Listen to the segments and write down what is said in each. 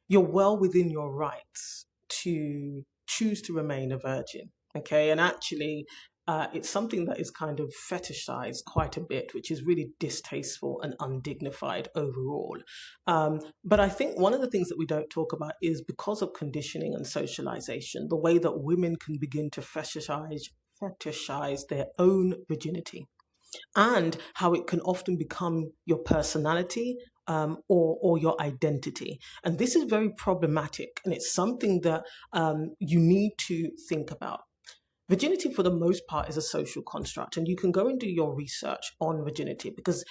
you're well within your rights to choose to remain a virgin. Okay. And actually, it's something that is kind of fetishized quite a bit, which is really distasteful and undignified overall. But I think one of the things that we don't talk about is because of conditioning and socialization, the way that women can begin to fetishize their own virginity, and how it can often become your personality, or your identity. And this is very problematic, and it's something that you need to think about. Virginity, for the most part, is a social construct, and you can go and do your research on virginity because,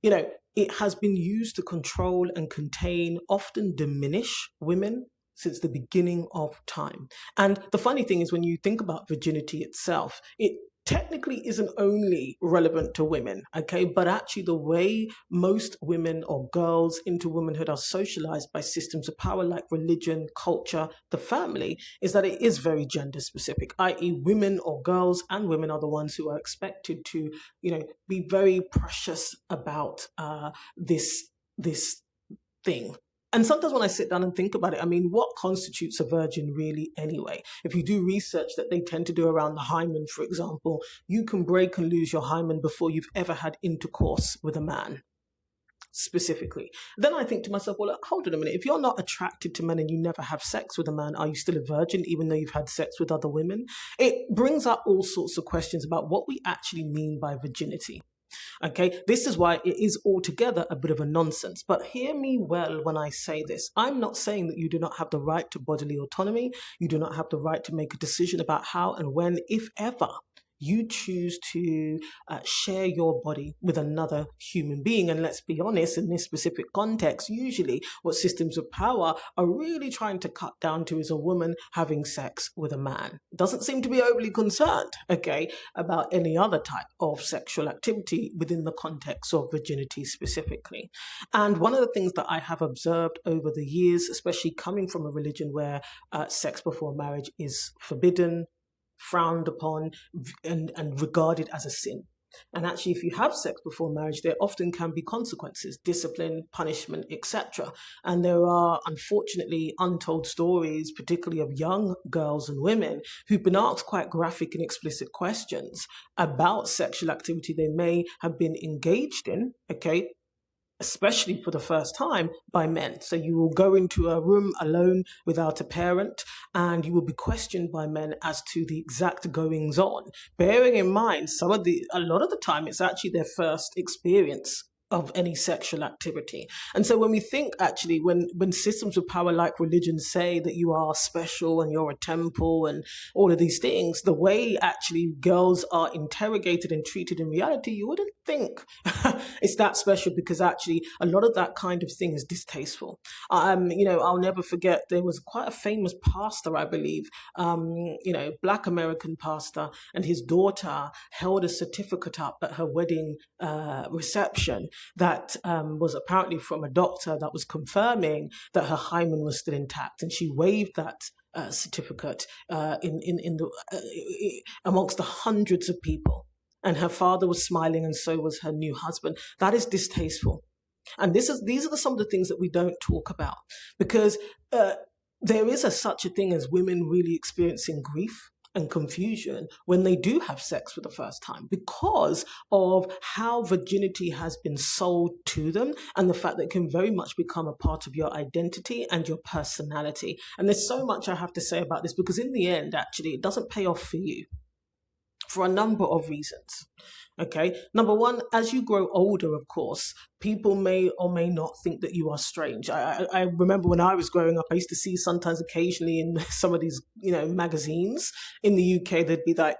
it has been used to control and contain, often diminish women since the beginning of time. And the funny thing is, when you think about virginity itself, it technically isn't only relevant to women, okay? But actually the way most women or girls into womanhood are socialized by systems of power like religion, culture, the family, is that it is very gender specific, i.e. women or girls and women are the ones who are expected to, be very precious about this thing. And sometimes when I sit down and think about it, I mean, what constitutes a virgin really anyway? If you do research that they tend to do around the hymen, for example, you can break and lose your hymen before you've ever had intercourse with a man, specifically. Then I think to myself, well, hold on a minute. If you're not attracted to men and you never have sex with a man, are you still a virgin even though you've had sex with other women? It brings up all sorts of questions about what we actually mean by virginity. Okay, this is why it is altogether a bit of a nonsense. But hear me well when I say this. I'm not saying that you do not have the right to bodily autonomy. You do not have the right to make a decision about how and when, if ever, you choose to share your body with another human being. And let's be honest, in this specific context, usually what systems of power are really trying to cut down to is a woman having sex with a man. Doesn't seem to be overly concerned, okay, about any other type of sexual activity within the context of virginity specifically. And one of the things that I have observed over the years, especially coming from a religion where sex before marriage is forbidden, frowned upon, and regarded as a sin. And actually, if you have sex before marriage, there often can be consequences, discipline, punishment, etc. And there are, unfortunately, untold stories, particularly of young girls and women who've been asked quite graphic and explicit questions about sexual activity they may have been engaged in, okay, especially for the first time, by men. So you will go into a room alone without a parent, and you will be questioned by men as to the exact goings on. Bearing in mind, a lot of the time, it's actually their first experience of any sexual activity. And so when we think, actually, when systems of power like religion say that you are special and you're a temple and all of these things, the way actually girls are interrogated and treated in reality, you wouldn't think it's that special, because actually a lot of that kind of thing is distasteful. I'll never forget, there was quite a famous pastor, I believe, Black American pastor, and his daughter held a certificate up at her wedding reception that was apparently from a doctor that was confirming that her hymen was still intact, and she waved that certificate amongst the hundreds of people. And her father was smiling, and so was her new husband. That is distasteful. And these are some of the things that we don't talk about, because there is such a thing as women really experiencing grief and confusion when they do have sex for the first time, because of how virginity has been sold to them, and the fact that it can very much become a part of your identity and your personality. And there's so much I have to say about this, because in the end, actually, it doesn't pay off for you for a number of reasons. Okay, number one, as you grow older, of course, people may or may not think that you are strange. I remember when I was growing up, I used to see sometimes occasionally in some of these, magazines in the UK, they'd be like,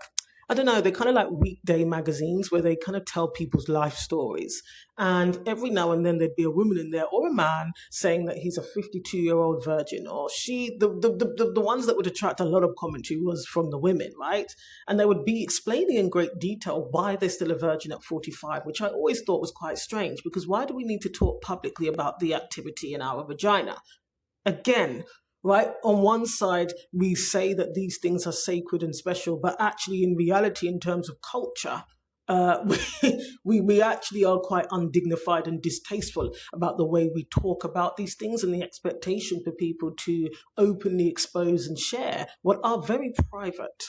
I don't know, they're kind of like weekday magazines where they kind of tell people's life stories. And every now and then there'd be a woman in there or a man saying that he's a 52-year-old virgin, or the ones that would attract a lot of commentary was from the women, right? And they would be explaining in great detail why they're still a virgin at 45, which I always thought was quite strange, because why do we need to talk publicly about the activity in our vagina? Again, right? On one side, we say that these things are sacred and special, but actually in reality, in terms of culture, we actually are quite undignified and distasteful about the way we talk about these things, and the expectation for people to openly expose and share what are very private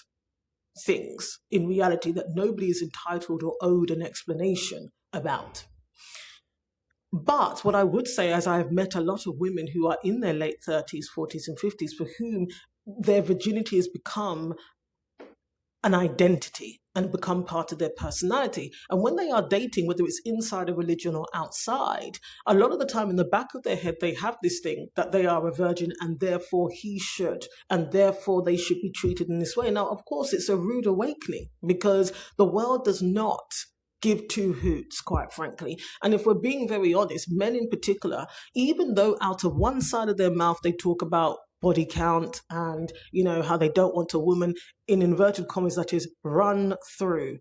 things in reality that nobody is entitled or owed an explanation about. But what I would say, as I have met a lot of women who are in their late 30s, 40s, and 50s, for whom their virginity has become an identity and become part of their personality. And when they are dating, whether it's inside a religion or outside, a lot of the time in the back of their head, they have this thing that they are a virgin and therefore he should, and therefore they should be treated in this way. Now, of course, it's a rude awakening because the world does not give two hoots, quite frankly. And if we're being very honest, men in particular, even though out of one side of their mouth they talk about body count and, you know, how they don't want a woman, in inverted commas, that is run through.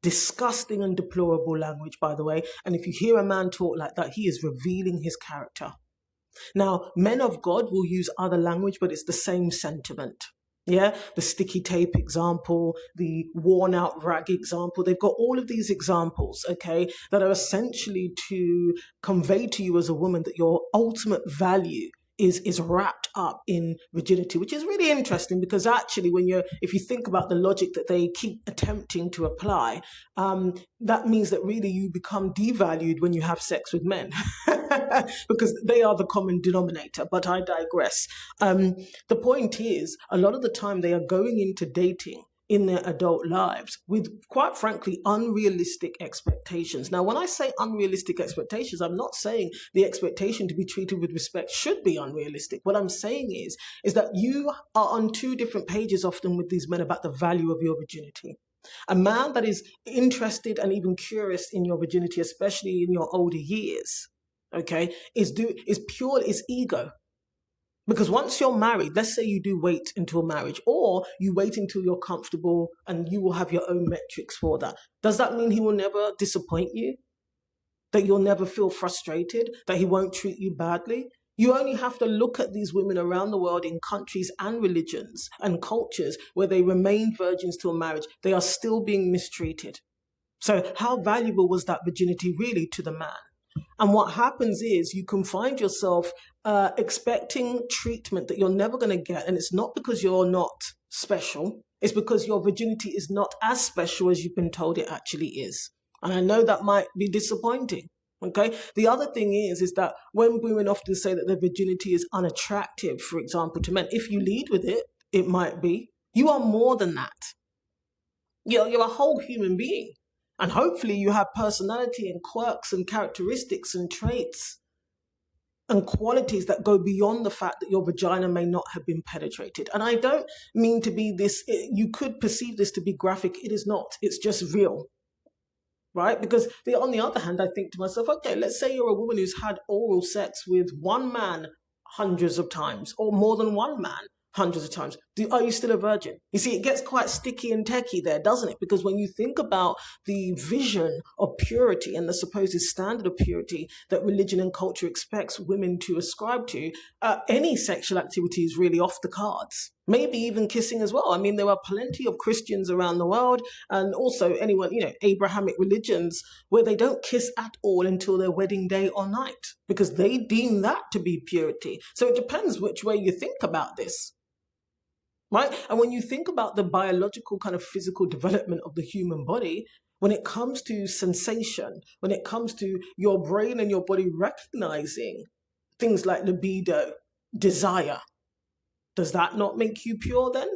Disgusting and deplorable language, by the way. And if you hear a man talk like that, he is revealing his character. Now, men of God will use other language, but it's the same sentiment. Yeah, the sticky tape example, the worn out rag example. They've got all of these examples, okay, that are essentially to convey to you as a woman that your ultimate value is wrapped up in virginity, which is really interesting because actually if you think about the logic that they keep attempting to apply, that means that really you become devalued when you have sex with men because they are the common denominator. But I digress. The point is, a lot of the time they are going into dating in their adult lives with, quite frankly, unrealistic expectations. Now, when I say unrealistic expectations, I'm not saying the expectation to be treated with respect should be unrealistic. What I'm saying is that you are on two different pages often with these men about the value of your virginity. A man that is interested and even curious in your virginity, especially in your older years, okay, is ego. Because once you're married, let's say you do wait until marriage, or you wait until you're comfortable and you will have your own metrics for that. Does that mean he will never disappoint you? That you'll never feel frustrated? That he won't treat you badly? You only have to look at these women around the world in countries and religions and cultures where they remain virgins till marriage. They are still being mistreated. So how valuable was that virginity really to the man? And what happens is you can find yourself expecting treatment that you're never going to get. And it's not because you're not special. It's because your virginity is not as special as you've been told it actually is. And I know that might be disappointing. Okay. The other thing is that when women often say that their virginity is unattractive, for example, to men, if you lead with it, it might be. You are more than that. You're a whole human being. And hopefully you have personality and quirks and characteristics and traits and qualities that go beyond the fact that your vagina may not have been penetrated. And I don't mean to be this, you could perceive this to be graphic. It is not. It's just real. Right? Because on the other hand, I think to myself, okay, let's say you're a woman who's had oral sex with one man hundreds of times, or more than one man hundreds of times. Are you still a virgin? You see, it gets quite sticky and techie there, doesn't it? Because when you think about the vision of purity and the supposed standard of purity that religion and culture expects women to ascribe to, any sexual activity is really off the cards. Maybe even kissing as well. I mean, there are plenty of Christians around the world, and also anyone, Abrahamic religions, where they don't kiss at all until their wedding day or night, because they deem that to be purity. So it depends which way you think about this. Right? And when you think about the biological kind of physical development of the human body, when it comes to sensation, when it comes to your brain and your body recognizing things like libido, desire, does that not make you pure then?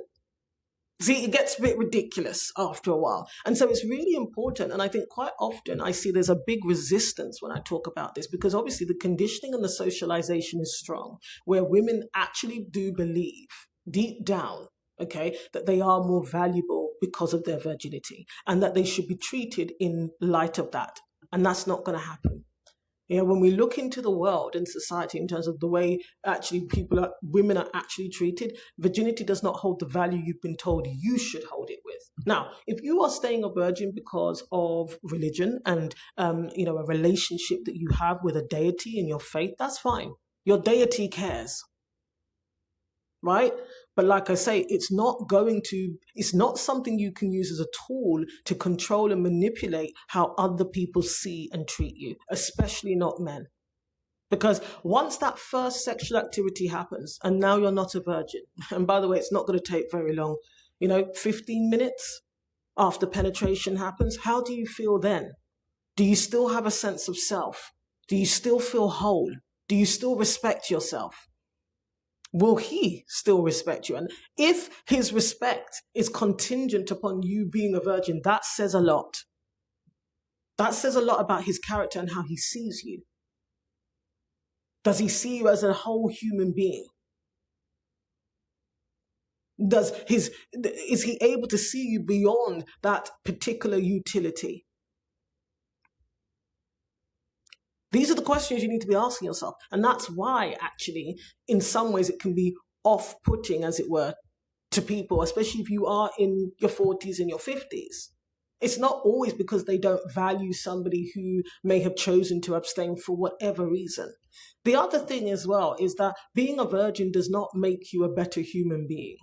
See, it gets a bit ridiculous after a while. And so it's really important. And I think quite often I see there's a big resistance when I talk about this, because obviously the conditioning and the socialization is strong, where women actually do believe deep down, okay, that they are more valuable because of their virginity and that they should be treated in light of that. And that's not going to happen. When we look into the world and society in terms of the way actually women are actually treated, virginity does not hold the value you've been told you should hold it with. Now, if you are staying a virgin because of religion and, a relationship that you have with a deity in your faith, that's fine. Your deity cares. Right? But like I say, it's not something you can use as a tool to control and manipulate how other people see and treat you, especially not men. Because once that first sexual activity happens and now you're not a virgin, and by the way, it's not going to take very long, 15 minutes after penetration happens, how do you feel then? Do you still have a sense of self? Do you still feel whole? Do you still respect yourself? Will he still respect you? And if his respect is contingent upon you being a virgin, that says a lot. That says a lot about his character and how he sees you. Does he see you as a whole human being? Is he able to see you beyond that particular utility? These are the questions you need to be asking yourself. And that's why, actually, in some ways, it can be off-putting, as it were, to people, especially if you are in your 40s and your 50s. It's not always because they don't value somebody who may have chosen to abstain for whatever reason. The other thing as well is that being a virgin does not make you a better human being.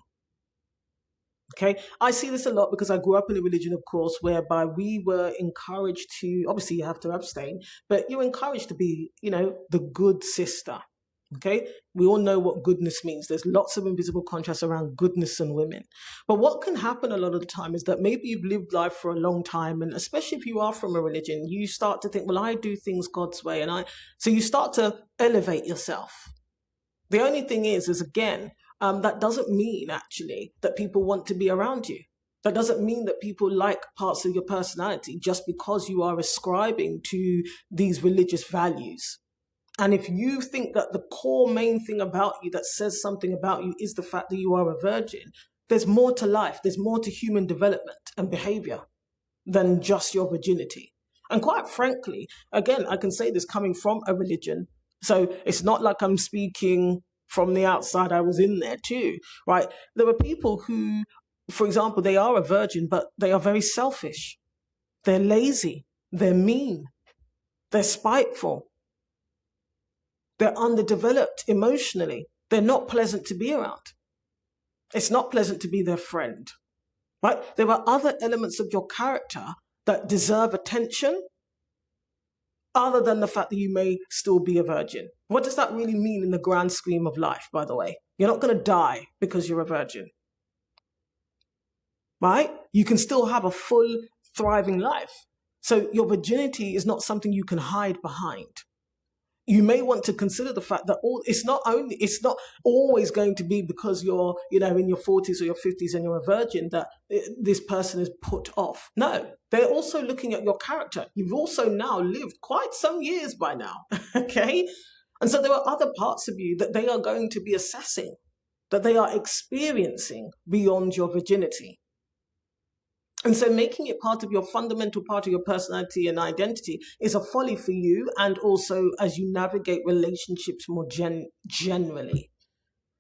Okay, I see this a lot because I grew up in a religion, of course, whereby we were encouraged to, obviously you have to abstain, but you're encouraged to be, the good sister. Okay, we all know what goodness means. There's lots of invisible contrasts around goodness and women. But what can happen a lot of the time is that maybe you've lived life for a long time, and especially if you are from a religion, you start to think, well, I do things God's way, so you start to elevate yourself. The only thing is again, that doesn't mean actually that people want to be around you. That doesn't mean that people like parts of your personality just because you are ascribing to these religious values. And if you think that the core main thing about you that says something about you is the fact that you are a virgin, there's more to life, there's more to human development and behavior than just your virginity. And quite frankly, again, I can say this coming from a religion, so it's not like I'm speaking from the outside. I was in there too, right? There were people who, for example, they are a virgin, but they are very selfish. They're lazy. They're mean. They're spiteful. They're underdeveloped emotionally. They're not pleasant to be around. It's not pleasant to be their friend, right? There are other elements of your character that deserve attention other than the fact that you may still be a virgin. What does that really mean in the grand scheme of life, by the way? You're not going to die because you're a virgin, right? You can still have a full, thriving life. So your virginity is not something you can hide behind. You may want to consider the fact that it's not always going to be because you're, in your 40s or your 50s and you're a virgin that this person is put off. No, they're also looking at your character. You've also now lived quite some years by now, okay? And so there are other parts of you that they are going to be assessing, that they are experiencing beyond your virginity. And so making it fundamental part of your personality and identity is a folly for you, and also as you navigate relationships more generally.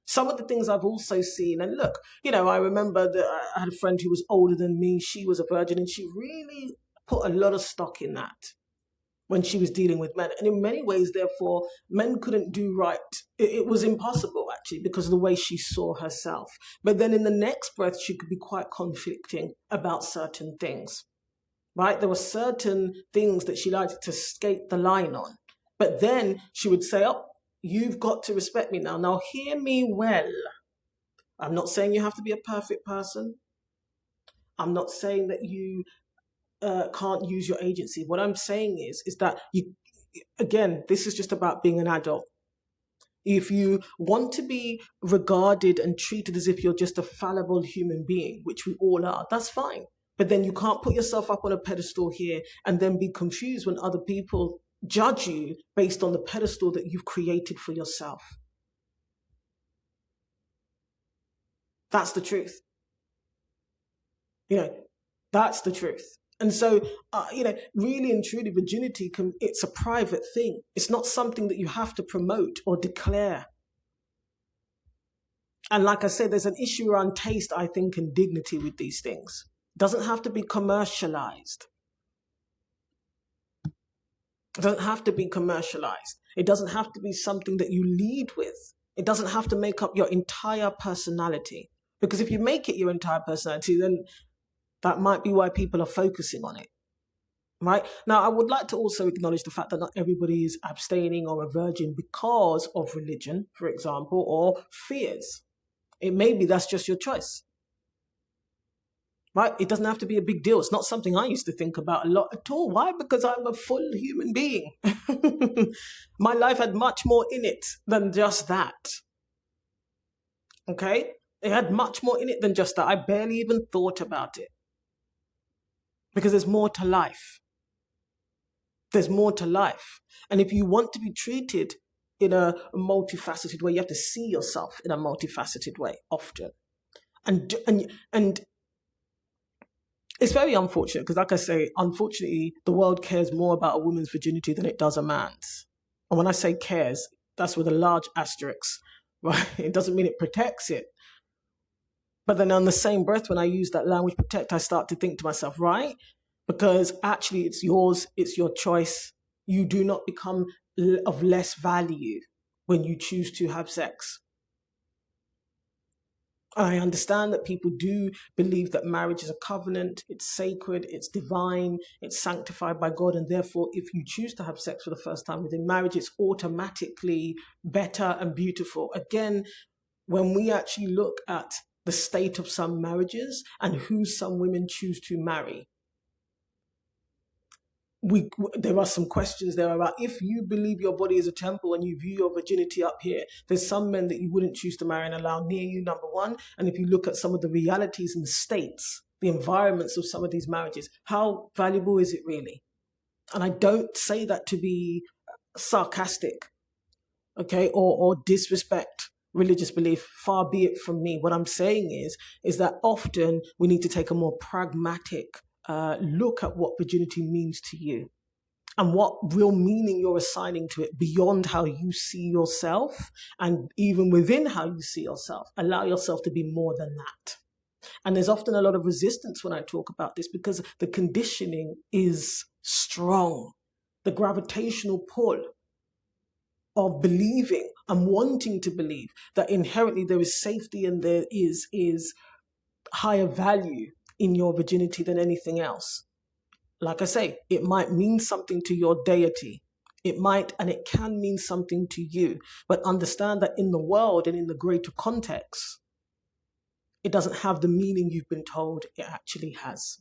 Some of the things I've also seen, and look, I remember that I had a friend who was older than me. She was a virgin, and she really put a lot of stock in that when she was dealing with men. And in many ways, therefore, men couldn't do right. It was impossible, actually, because of the way she saw herself. But then in the next breath, she could be quite conflicting about certain things, right? There were certain things that she liked to skate the line on. But then she would say, oh, you've got to respect me now. Now, hear me well. I'm not saying you have to be a perfect person. I'm not saying that you can't use your agency. What I'm saying is that this is just about being an adult. If you want to be regarded and treated as if you're just a fallible human being, which we all are, that's fine. But then you can't put yourself up on a pedestal here and then be confused when other people judge you based on the pedestal that you've created for yourself. That's the truth. That's the truth. And so, really and truly, virginity, it's a private thing. It's not something that you have to promote or declare. And like I said, there's an issue around taste, I think, and dignity with these things. It doesn't have to be commercialized. It doesn't have to be commercialized. It doesn't have to be something that you lead with. It doesn't have to make up your entire personality. Because if you make it your entire personality, then that might be why people are focusing on it. Right? Now, I would like to also acknowledge the fact that not everybody is abstaining or a virgin because of religion, for example, or fears. It may be that's just your choice. Right? It doesn't have to be a big deal. It's not something I used to think about a lot at all. Why? Because I'm a full human being. My life had much more in it than just that. Okay? It had much more in it than just that. I barely even thought about it. Because there's more to life. There's more to life. And if you want to be treated in a multifaceted way, you have to see yourself in a multifaceted way often. And it's very unfortunate because, like I say, unfortunately, the world cares more about a woman's virginity than it does a man's. And when I say cares, that's with a large asterisk, right? It doesn't mean it protects it. But then on the same breath, when I use that language, protect, I start to think to myself, right? Because actually it's yours, it's your choice. You do not become of less value when you choose to have sex. I understand that people do believe that marriage is a covenant, it's sacred, it's divine, it's sanctified by God, and therefore if you choose to have sex for the first time within marriage, it's automatically better and beautiful. Again, when we actually look at the state of some marriages and who some women choose to marry, there are some questions there about if you believe your body is a temple and you view your virginity up here, there's some men that you wouldn't choose to marry and allow near you, number one. And if you look at some of the realities and the states, the environments of some of these marriages, how valuable is it really? And I don't say that to be sarcastic, okay, or disrespect religious belief. Far be it from me. What I'm saying is that often we need to take a more pragmatic look at what virginity means to you and what real meaning you're assigning to it beyond how you see yourself, and even within how you see yourself, allow yourself to be more than that. And there's often a lot of resistance when I talk about this because the conditioning is strong. The gravitational pull of believing and wanting to believe that inherently there is safety and there is higher value in your virginity than anything else. Like I say, it might mean something to your deity. It might and it can mean something to you. But understand that in the world and in the greater context, it doesn't have the meaning you've been told it actually has.